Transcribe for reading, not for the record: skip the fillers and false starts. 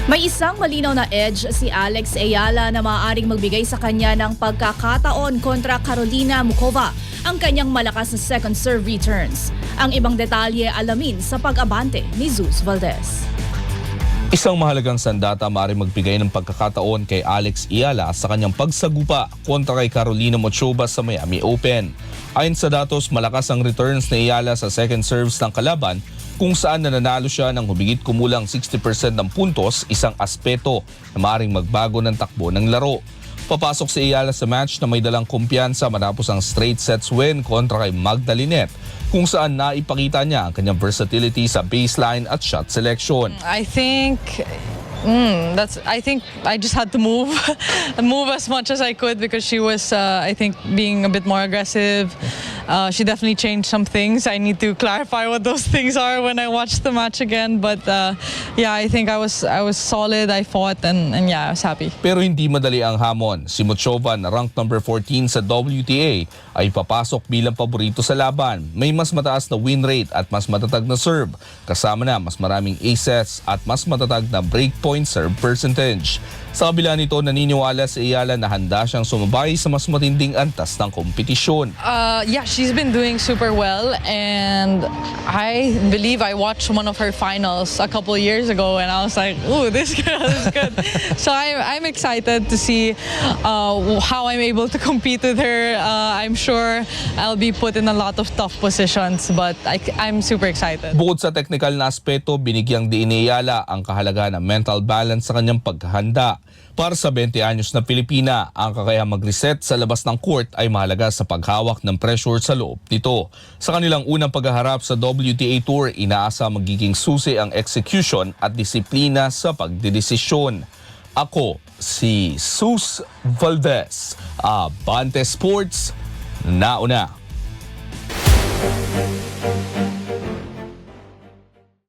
May isang malinaw na edge si Alex Ayala na maaaring magbigay sa kanya ng pagkakataon kontra Karolina Muchova, ang kanyang malakas na second serve returns. Ang ibang detalye alamin sa pag-abante ni Zeus Valdez. Isang mahalagang sandata maaaring magbigay ng pagkakataon kay Alex Ayala sa kanyang pagsagupa kontra kay Carolina Muchova sa Miami Open. Ayon sa datos, malakas ang returns ni Ayala sa second serves ng kalaban kung saan nananalo siya ng humigit kumulang 60% ng puntos, isang aspeto na maaaring magbago ng takbo ng laro. Papasok si Ayala sa match na may dalang kumpiyansa matapos ang straight sets win kontra kay Magdalene, kung saan naipakita niya ang kanyang versatility sa baseline at shot selection. I think I just had to move as much as I could because she was I think being a bit more aggressive. She definitely changed some things. I need to clarify what those things are when I watch the match again. But yeah, I think I was solid. I fought and yeah, I was happy. Pero hindi madali ang hamon. Si Muchova na ranked number 14 sa WTA ay papasok bilang paborito sa laban. May mas mataas na win rate at mas matatag na serve. Kasama na mas maraming aces at mas matatag na breakpoint serve percentage. Sa kabila nito, naniniwala si Ayala na handa siyang sumabay sa mas matinding antas ng kompetisyon. Yeah, she's been doing super well, and I believe I watched one of her finals a couple of years ago, and I was like, "Ooh, this girl is good." So I'm excited to see how I'm able to compete with her. I'm sure I'll be put in a lot of tough positions, but I'm super excited. Bukod sa technical na aspeto, binigyang diin ni Ayala ang kahalagaan ng mental balance sa kanyang paghahanda. Para sa 20 anyos na Pilipina, ang kakayahang mag-reset sa labas ng court ay mahalaga sa paghawak ng pressure sa loob nito. Sa kanilang unang paghaharap sa WTA Tour, inaasa magiging susi ang execution at disiplina sa pagdedesisyon. Ako si Zeus Valdez, Abante Sports, nauna.